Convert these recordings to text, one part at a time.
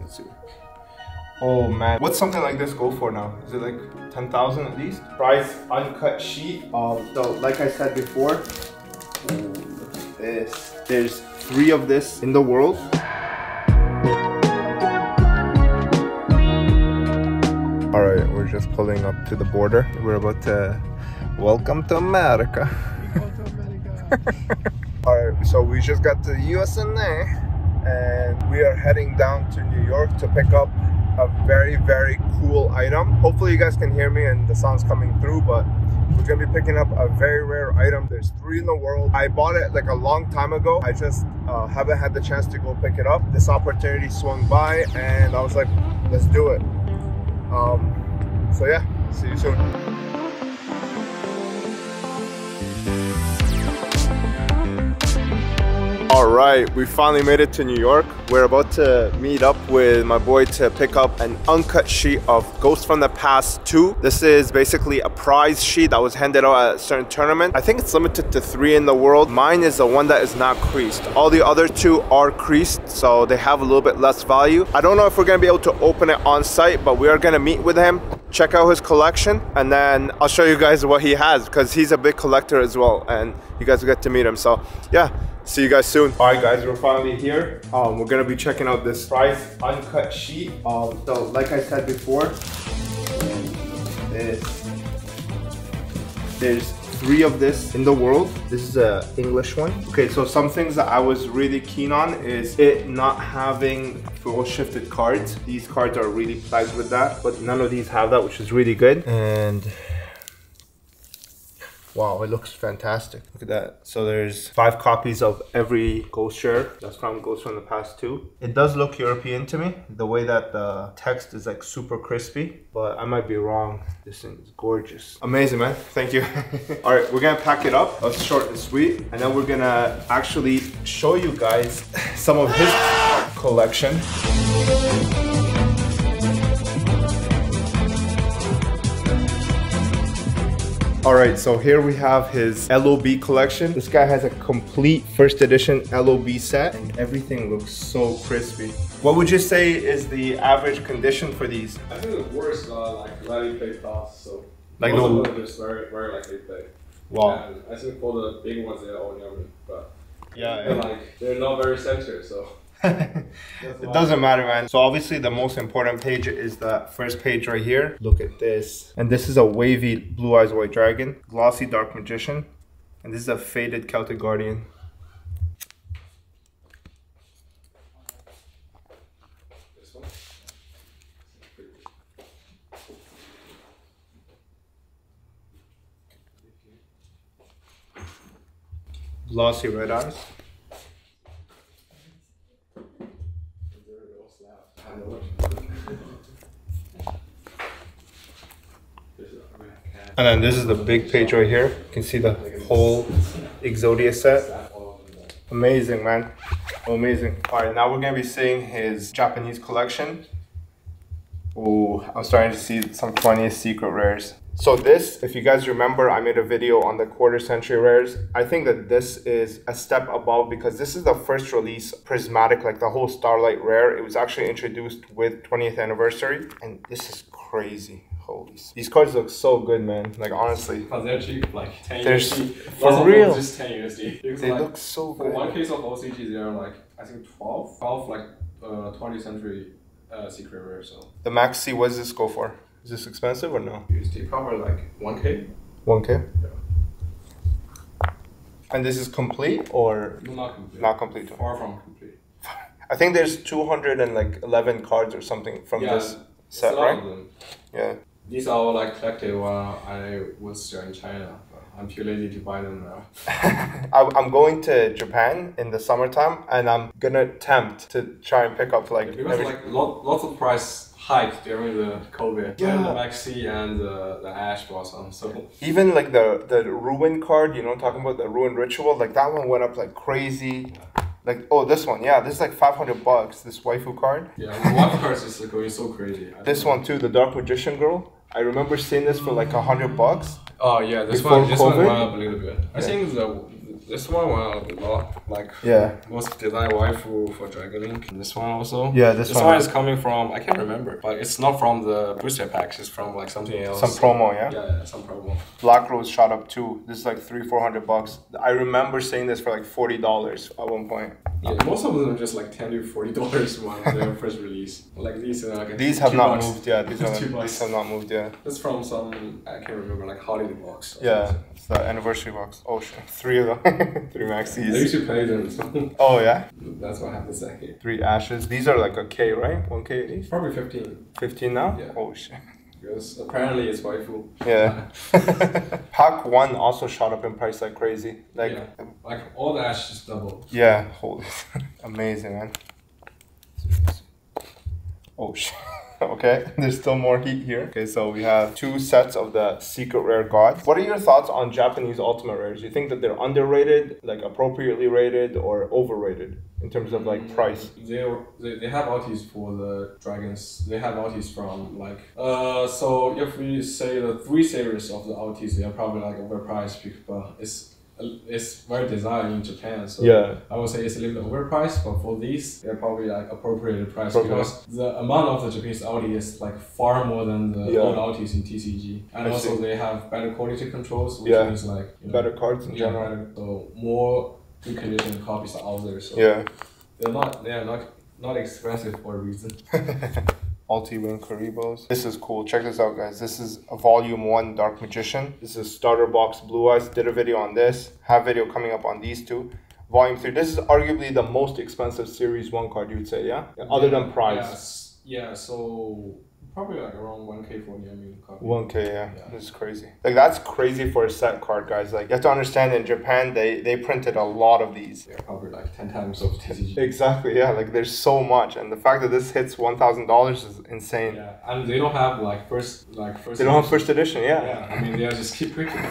Let's see. Oh man, what's something like this go for now? Is it like 10,000 at least? Price uncut sheet. So like I said before, look at this. There's 3 of this in the world. All right, we're just pulling up to the border. We're about to welcome to America. Welcome to America. All right, so we just got to the USA and we are heading down to New York to pick up a very, very cool item. Hopefully you guys can hear me and the sound's coming through, but we're gonna be picking up a very rare item. There's 3 in the world. I bought it like a long time ago. I just haven't had the chance to go pick it up. This opportunity swung by and I was like, let's do it. So yeah, see you soon. All right, we finally made it to New York. We're about to meet up with my boy to pick up an uncut sheet of Ghosts from the Past 2. This is basically a prize sheet that was handed out at a certain tournament. I think it's limited to 3 in the world. Mine is the one that is not creased. All the other 2 are creased, so they have a little bit less value. I don't know if we're gonna be able to open it on site, but we are gonna meet with him, check out his collection, and then I'll show you guys what he has, because he's a big collector as well, and you guys will get to meet him. So yeah, see you guys soon. All right guys, we're finally here. We're gonna be checking out this price uncut sheet. So like I said before, there's 3 of this in the world. This is a English one. Okay, so some things that I was really keen on is it not having full shifted cards. These cards are really pleased with that, but none of these have that, which is really good. And wow, it looks fantastic. Look at that. So there's 5 copies of every Ghost share. That's from Ghosts from the Past 2. It does look European to me, the way that the text is like super crispy, but I might be wrong. This thing is gorgeous. Amazing, man. Thank you. All right, we're gonna pack it up. That's short and sweet. And then we're gonna actually show you guys some of his collection. All right, so here we have his LOB collection. This guy has a complete first edition LOB set and everything looks so crispy. What would you say is the average condition for these? I think the worst are like lightly played cards, so like most of them is very, very lightly played. Wow. And I think for the big ones they're all yummy, but yeah, they're not very centered, so. It doesn't matter, man. So obviously the most important page is the first page right here. Look at this. And this is a wavy Blue Eyes White Dragon, glossy Dark Magician, and this is a faded Celtic Guardian. This one. Glossy Red Eyes. And then this is the big page right here. You can see the whole Exodia set. Amazing, man. Amazing. All right, now we're gonna be seeing his Japanese collection. Oh, I'm starting to see some 20th secret rares. So this, if you guys remember, I made a video on the quarter century rares. I think that this is a step above because this is the first release prismatic, like the whole Starlight rare. It was actually introduced with 20th anniversary, and this is crazy. Holy, these cards look so good, man. Like honestly, because they're cheap, like 10 they're USD. for real. Just 10 USD. They like, look so for good. one case of OCG, they're like I think 12 like 20th century secret rare. So the Max C, what does this go for? Is this expensive or no? USD probably like 1K. 1K. Yeah. And this is complete or not complete? Not complete. Far from complete. I think there's 211 cards or something from this set, right? Yeah. These are all like collective I was still in China, but I'm too lazy to buy them now. I'm going to Japan in the summertime and I'm gonna attempt to try and pick up like... Because like lots of price hiked during the COVID. Yeah. The Maxi and the Ash Blossom, so... Even like the Ruin card, you know, talking about the Ruin Ritual, like that one went up like crazy. Like, oh, this one, yeah, this is like 500 bucks, this waifu card. Yeah, the waifu cards is going so crazy. This one too, the Dark Magician Girl. I remember seeing this for like 100 bucks. Oh yeah, this Before one COVID? went up a little bit. I think this one, well, a lot, like Yeah. most design waifu for Dragon Link. This one also. Yeah, this one is coming from, I can't remember, but it's not from the booster packs. It's from like something else. Some promo, yeah. Yeah, some promo. Black Rose shot up too. This is like $300-400. I remember seeing this for like $40 at one point. Yeah, most of them are just like $10 to $40 when their first release. Like these are like these have not $2. moved. Yeah, these $2. have not moved. Yeah. That's from some, I can't remember, like holiday box. Yeah, it's the anniversary box. Oh shit, 3 of them. 3 maxis. I used to play them. So oh yeah. That's what happened second. 3 ashes. These are like a K, right? 1K each. Probably 15. 15 now. Yeah. Oh shit. Because apparently it's waifu. Yeah. Pack 1 also shot up in price like crazy. Like, yeah. Like all the ashes doubled. Yeah, holy. Amazing, man. Oh shit. Okay, there's still more heat here. Okay, so we have 2 sets of the secret rare gods. What are your thoughts on Japanese ultimate rares? Do you think that they're underrated, like appropriately rated, or overrated in terms of like price? They have altis for the dragons. They have altis from like so if we say the 3 series of the altis, they are probably like overpriced because it's very designed in Japan, so yeah. I would say it's a little bit overpriced, but for these, they're probably like appropriate price because the amount of the Japanese Audi is like far more than the old Audis in TCG, and also they have better quality controls, which means like better cards in general. So more good condition copies are out there. So they're not expensive for a reason. Multi-wing Karibos. This is cool. Check this out, guys. This is a Volume 1 Dark Magician. This is starter box Blue Eyes. Did a video on this. Have video coming up on these 2. Volume 3. This is arguably the most expensive Series 1 card, you would say, yeah? Other than price. Yeah, so probably like around 1K for the Yami copy. 1K, yeah. This is crazy. Like, that's crazy for a set card, guys. Like, you have to understand, in Japan, they printed a lot of these. Yeah, probably like 10 times of TCG. Exactly, yeah. Like, there's so much. And the fact that this hits $1,000 is insane. Yeah, and they don't have like first They don't have first edition, yeah. Yeah, I mean, they just keep printing.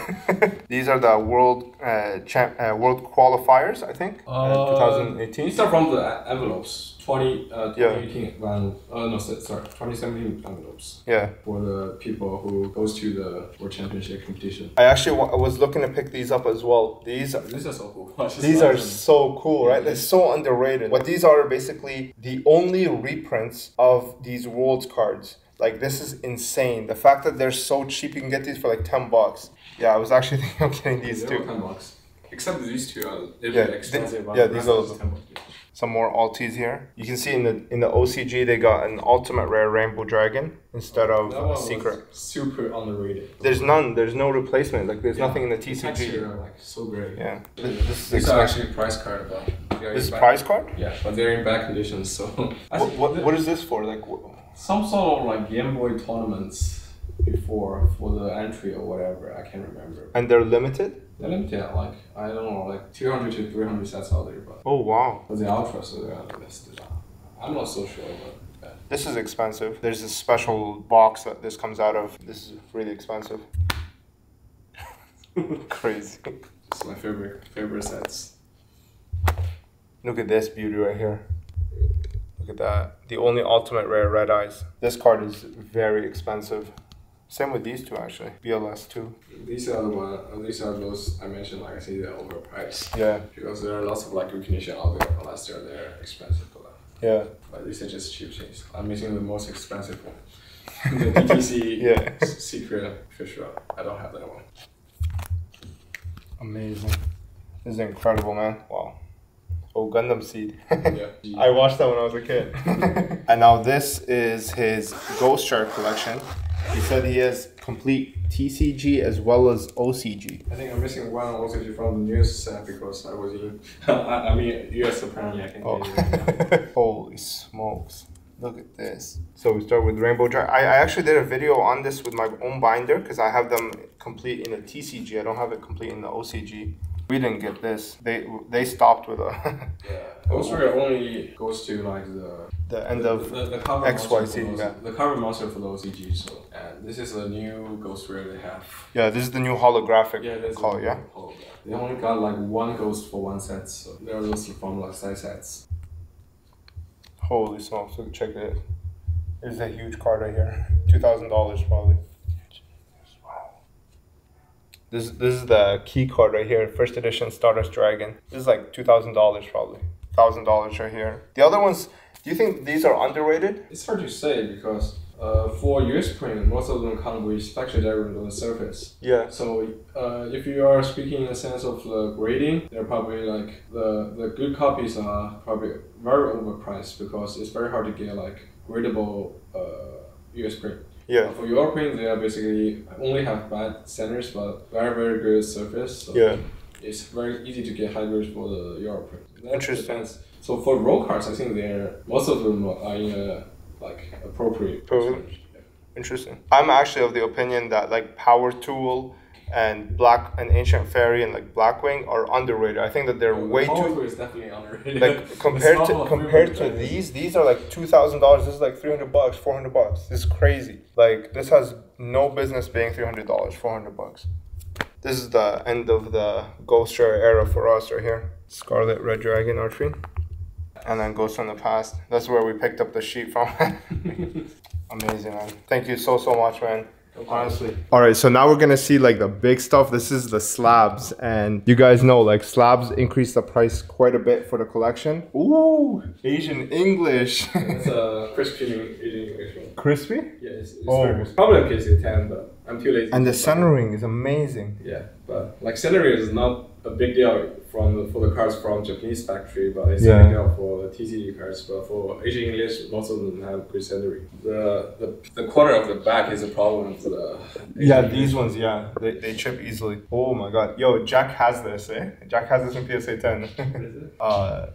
These are the world qualifiers, I think. 2018. These are from the envelopes. 2018 when 2017 envelopes. Yeah. For the people who goes to the World Championship competition. I actually was looking to pick these up as well. These are so cool. These are so cool, right? They're so underrated. What these are basically the only reprints of these Worlds cards. Like, this is insane. The fact that they're so cheap, you can get these for like $10. Yeah, I was actually thinking of getting these too. $10. Except these 2 are expensive. These are some more altis here. You can see in the OCG they got an ultimate rare Rainbow Dragon instead of a secret. Super underrated. There's no replacement. Like, there's nothing in the TCG. The texture are like so great. Yeah. These are actually price card, but this is price card? Yeah, but they're in bad conditions. So what is this for? Like some sort of like Game Boy tournaments before for the entry or whatever. I can't remember. And they're limited? They're limited, like I don't know, like 200 to 300 sets out there, but oh wow. But the ultra, so they're listed. I'm not so sure, but yeah. This is expensive. There's a special box that this comes out of. This is really expensive. Crazy. It's my favorite sets. Look at this beauty right here. Look at that. The only ultimate rare Red Eyes. This card is very expensive. Same with these 2 actually. BLS 2. These are the one. These are those I mentioned. Like I say, they're overpriced. Yeah. Because there are lots of like recognition out there, unless they're expensive for that. Yeah. But these are just cheap things. I'm missing the most expensive one. The DTC secret fish rod. I don't have that one. Amazing. This is incredible, man. Wow. Oh, Gundam Seed. Yeah. I watched that when I was a kid. And now this is his Ghost Shark collection. He said he has complete TCG as well as OCG. I think I'm missing one OCG from the news set because I was in, I mean, US apparently I can get it. Holy smokes. Look at this. So we start with Rainbow Dragon. I actually did a video on this with my own binder because I have them complete in the TCG. I don't have it complete in the OCG. We didn't get this. They stopped with a... Yeah. Ghost Rider only goes to like the end of the cover XYZ. Yeah. The cover monster for the OCG. So, and this is a new Ghost Rider they have. Yeah, this is the new holographic color, yeah? Hologram. They only got like 1 ghost for 1 set, so there are those from like side sets. Holy smokes, look, check it. There's a huge card right here. $2,000 probably. Wow. This is the key card right here, first edition Stardust Dragon. This is like $2,000 probably. $1,000 right here. The other ones, do you think these are underrated? It's hard to say because for US print, most of them come with factory diagram on the surface. Yeah. So if you are speaking in the sense of the grading, they're probably like the good copies are probably very overpriced because it's very hard to get like gradable US print. Yeah. For your print, they are basically only have bad centers but very good surface. So yeah. It's very easy to get high grades for the Euro print. That Interesting. Depends. So for roll cards, I think most of them are in a like appropriate. Yeah. Interesting. I'm actually of the opinion that like Power Tool and Ancient Fairy and like Blackwing are underrated. I think that they're way Power too. Tool is definitely underrated. Like compared to these are like $2,000. This is like $300, $400. This is crazy. Like this has no business being $300, $400. This is the end of the Ghost Rare era for us right here. Scarlet Red Dragon Archery. And then Ghost from the Past. That's where we picked up the sheet from. Amazing, man. Thank you so much, man. Honestly. All right, so now we're gonna see like the big stuff. This is the slabs, and you guys know like slabs increase the price quite a bit for the collection. Ooh, Asian English. It's a crispy Asian English one. Crispy? Yeah, it's very crispy. Probably a PSA 10, but I'm too lazy. And the centering is amazing. Yeah, but like centering is not a big deal for the cards from Japanese factory, but it's a big deal for the TCG cards. But for Asian English, most of them have good centering. The corner of the back is a problem for the these ones, they chip easily. Oh my god, yo, Jack has this, eh? Jack has this in PSA 10. What is it?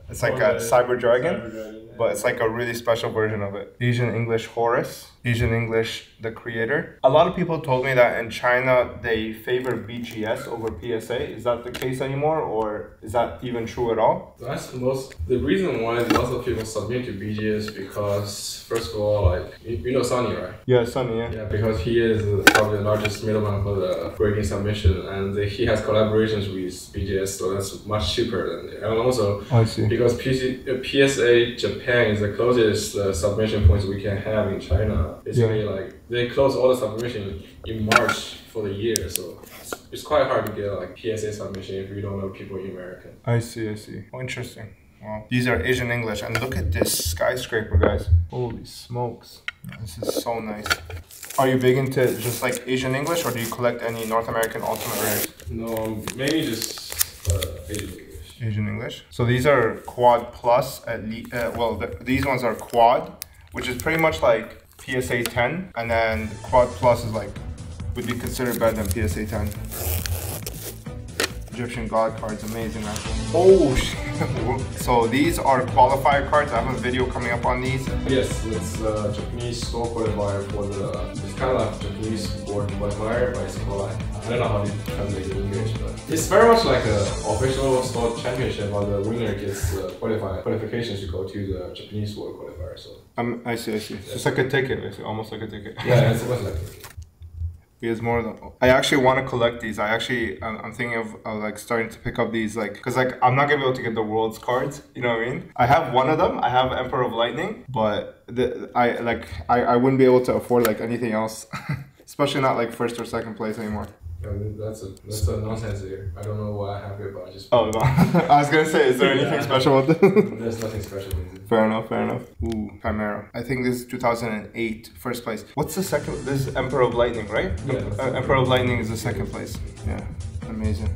It's like a Cyber Dragon. But it's like a really special version of it. Asian English Horus, Asian English the Creator. A lot of people told me that in China they favor BGS over PSA. Is that the case anymore, or is that even true at all? The reason why most of people submit to BGS because first of all, like you know Sonny, right? Yeah, Sonny, yeah. Yeah, because he is probably the largest middleman for the grading submission, and he has collaborations with BGS, so that's much cheaper than. And also, I see. Because PSA Japan is the closest submission points we can have in China. Basically, like they close all the submission in March for the year, so it's quite hard to get like PSA submission if you don't know people in America. I see. Oh, interesting. Wow. These are Asian English, and look at this skyscraper, guys. Holy smokes. This is so nice. Are you big into just like Asian English, or do you collect any North American Ultimate Rares? No, mainly just Asian English. Asian English. So these are Quad Plus, these ones are Quad, which is pretty much like PSA 10, and then Quad Plus is like, would be considered better than PSA 10. Egyptian God cards, amazing, man. Oh shit. So these are qualifier cards. I have a video coming up on these. Yes, it's Japanese store qualifier for it's kind of like Japanese board qualifier, but it's called like, I don't know how to translate it in English, but it's very much like an official store championship, but the winner gets qualifications to go to the Japanese board qualifier. So I see. So it's like a ticket, basically, almost like a ticket. Yeah, it's almost like a ticket. Because I actually want to collect these. I'm thinking of like starting to pick up these, like, because like I'm not gonna be able to get the world's cards, you know what I mean? I have one of them. I have Emperor of Lightning, but I wouldn't be able to afford like anything else, especially not like first or second place anymore. I mean, that's a nonsense here. I don't know what I have here, but I just. Oh no! I was gonna say, is there anything special with it? There's nothing special with it. Fair enough. Ooh, Chimera. I think this is 2008, first place. What's the second? This is Emperor of Lightning, right? Yeah. Emperor of Lightning is the second place. Yeah, amazing.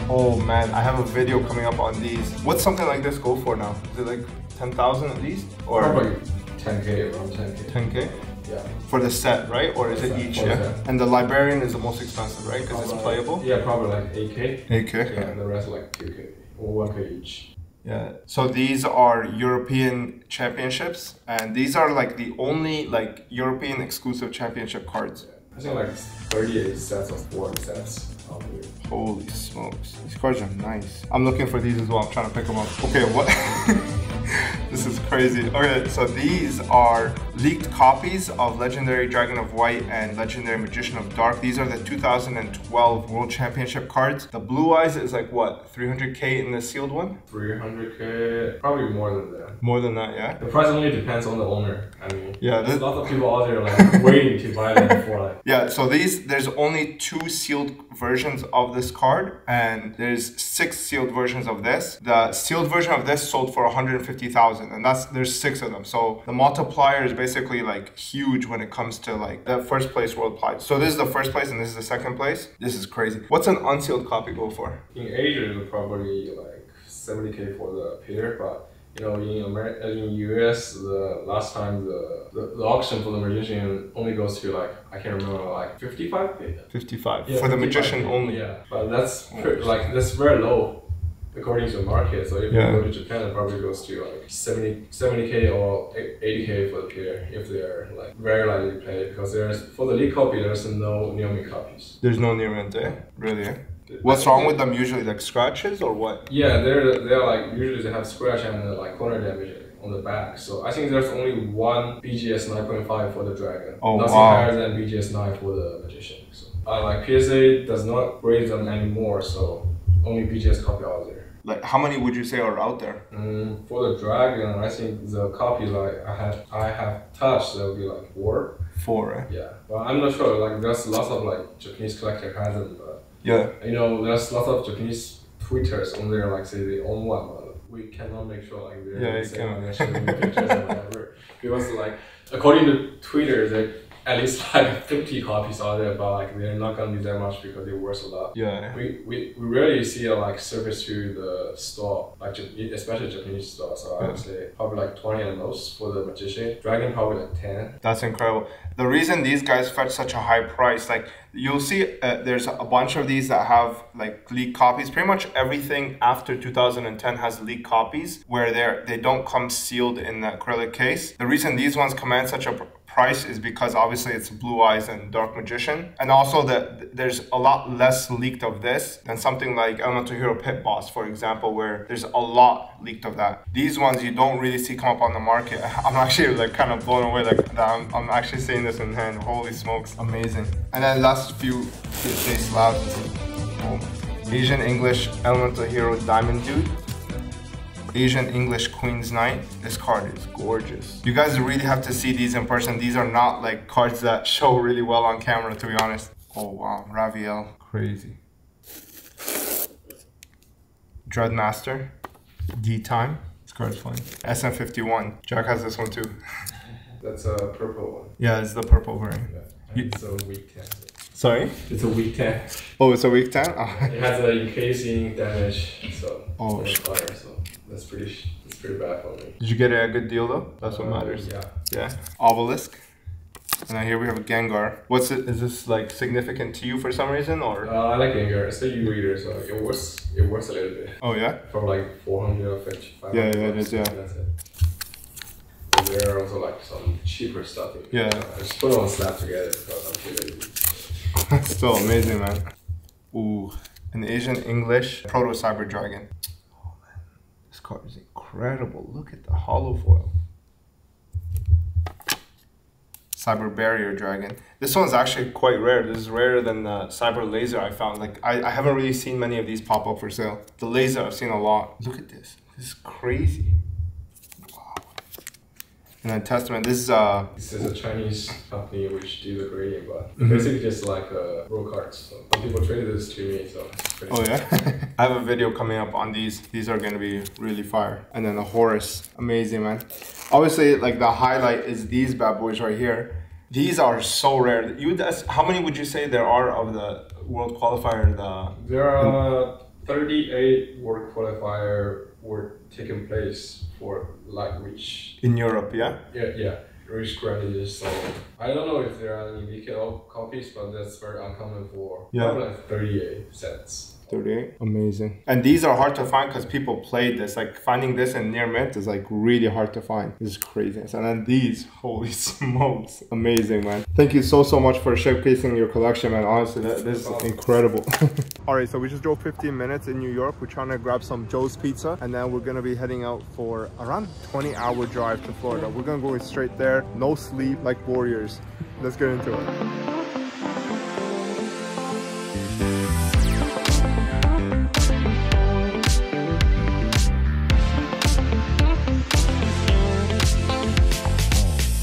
Oh man, I have a video coming up on these. What's something like this go for now? Is it like 10,000 at least, or probably 10K, around 10K. 10K? Yeah. For the set, right? Or is it each? Yeah. And the Librarian is the most expensive, right? Because it's playable. Yeah, probably like 8K. 8K. Yeah, and the rest like 2K or 1K each. Yeah. So these are European championships, and these are like the only like European exclusive championship cards. Yeah. I think like 38 sets of 4 sets. Holy smokes! These cards are nice. I'm looking for these as well. I'm trying to pick them up. Okay, what? This is crazy. Okay, so these are leaked copies of Legendary Dragon of White and Legendary Magician of Dark. These are the 2012 World Championship cards. The Blue Eyes is like what, 300k in the sealed one? 300k, probably more than that. More than that, yeah? The price only depends on the owner. I mean, yeah, there's lots of people out there like waiting to buy them for like. Yeah, so there's only 2 sealed versions of this card, and there's 6 sealed versions of this. The sealed version of this sold for 150,000, and there's 6 of them. So the multiplier is basically like huge when it comes to like the first place worldwide. So this is the first place and this is the second place. This is crazy. What's an unsealed copy go for? In Asia, it's probably like 70k for the pair, but you know, in America, in US, the last time the auction for the magician only goes to like, I can't remember, like 55k. 55 yeah, for the magician only. Yeah, but that's that's very low according to the market. So if you go to Japan, it probably goes to like 70k or 80k for the pair if they're like very lightly played, because for the lead copy there's no near mint copies. There's no near mint, eh? Really? Eh? What's wrong with them usually? Like scratches or what? Yeah, they're like usually they have scratch and like corner damage on the back. So I think there's only one BGS 9.5 for the dragon. Oh, nothing higher than BGS 9 for the magician. So like PSA does not grade them anymore, so only BGS copy out there. Like how many would you say are out there? For the dragon, I think the copies like I have touched, there will be like 4. 4, eh? Yeah, but I'm not sure. Like there's lots of like Japanese collector has them, but yeah, you know, there's lots of Japanese tweeters on there, like say they own one, but we cannot make sure like they're the same one, they're showing pictures and whatever. Because like according to Twitter, there at least like 50 copies out there, but like they're not gonna be that much because they're worth a lot. Yeah. We rarely see a like service to the store, like especially Japanese store. So I would say probably like 20 at most for the magician. Dragon probably like 10. That's incredible. The reason these guys fetch such a high price, like you'll see there's a bunch of these that have like leaked copies. Pretty much everything after 2010 has leaked copies where they don't come sealed in the acrylic case. The reason these ones command such a price is because obviously it's Blue Eyes and Dark Magician, and also that there's a lot less leaked of this than something like Elemental Hero Pit Boss, for example, where there's a lot leaked of that. These ones you don't really see come up on the market. I'm actually like kind of blown away, like that I'm actually seeing this in hand. Holy smokes, amazing. And then last few PSA slabs. Asian English Elemental Hero Diamond Dude. Asian English Queen's Knight. This card is gorgeous. You guys really have to see these in person. These are not like cards that show really well on camera, to be honest. Oh wow, Raviel, crazy. Dreadmaster, D-Time. This card's funny. SM51. Jack has this one too. That's a purple one. Yeah, it's the purple variant. Yeah. It's a weak 10. Sorry? It's a weak 10. Oh, it's a weak 10? Oh. It has a encasing damage, so oh, fire, so that's pretty bad for me. Did you get it at a good deal though? That's what matters. Yeah. Yeah. Obelisk. And then here we have a Gengar. What's it? Is this like significant to you for some reason, or? I like Gengar. It's a U-reader, so it works a little bit. Oh yeah. For like 400 or 500. Yeah, it is. Yeah. That's it. And there are also like some cheaper stuff. Yeah. I just put it on slab together because I'm too lazy. That's still amazing, man. Ooh, an Asian English Proto Cyber Dragon. Oh man, this card is incredible. Look at the hollow foil. Cyber Barrier Dragon. This one's actually quite rare. This is rarer than the Cyber Laser I found. Like I haven't really seen many of these pop up for sale. The Laser I've seen a lot. Look at this. This is crazy. Wow. And then Testament. This is a Chinese company which do the grading, but basically just like roll cards. So some people traded this to me, so it's pretty oh yeah. I have a video coming up on these. These are gonna be really fire. And then the Horus. Amazing, man. Obviously, like the highlight is these bad boys right here. These are so rare. How many would you say there are of the World Qualifier? There are 38 World Qualifier were taking place for light reach. In Europe, yeah? Yeah. Reach strategies. So I don't know if there are any leaked copies, but that's very uncommon for probably like 38 sets 38. Amazing. And these are hard to find because people played this. Like finding this in near mint is like really hard to find. This is craziness. And then these, holy smokes. Amazing, man. Thank you so much for showcasing your collection, man. Honestly, this is incredible. All right, so we just drove 15 minutes in New York. We're trying to grab some Joe's Pizza, and then we're gonna be heading out for around 20-hour drive to Florida. We're gonna go straight there, no sleep, like warriors. Let's get into it.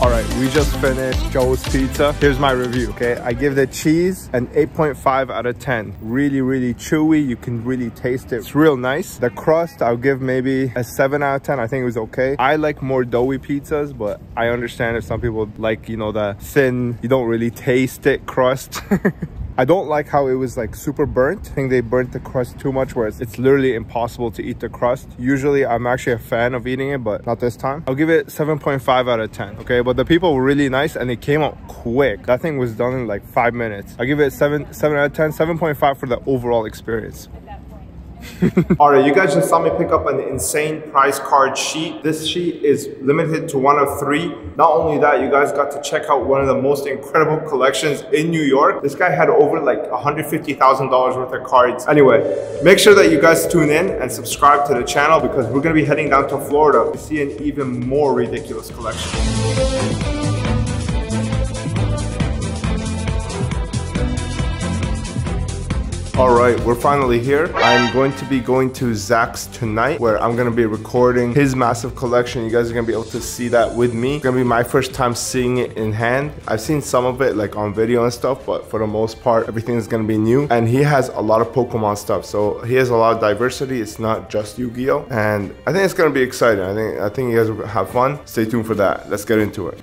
All right, we just finished Joe's Pizza. Here's my review, okay? I give the cheese an 8.5 out of 10. Really, really chewy. You can really taste it. It's real nice. The crust, I'll give maybe a 7 out of 10. I think it was okay. I like more doughy pizzas, but I understand if some people like, you know, the thin, you don't really taste it crust. I don't like how it was like super burnt. I think they burnt the crust too much, where it's literally impossible to eat the crust. Usually I'm actually a fan of eating it, but not this time. I'll give it 7.5 out of 10, okay? But the people were really nice and it came out quick. That thing was done in like 5 minutes. I'll give it 7 out of 10, 7.5 for the overall experience. All right, you guys just saw me pick up an insane prize card sheet. This sheet is limited to 1 of 3. Not only that, you guys got to check out one of the most incredible collections in New York. This guy had over like $150,000 worth of cards. Anyway, make sure that you guys tune in and subscribe to the channel because we're going to be heading down to Florida to see an even more ridiculous collection. All right, we're finally here. I'm going to be going to Zach's tonight, where I'm gonna be recording his massive collection. You guys are gonna be able to see that with me. It's gonna be my first time seeing it in hand. I've seen some of it like on video and stuff, but for the most part, everything is gonna be new. And he has a lot of Pokemon stuff, so he has a lot of diversity. It's not just Yu-Gi-Oh! And I think it's gonna be exciting. I think you guys will have fun. Stay tuned for that. Let's get into it.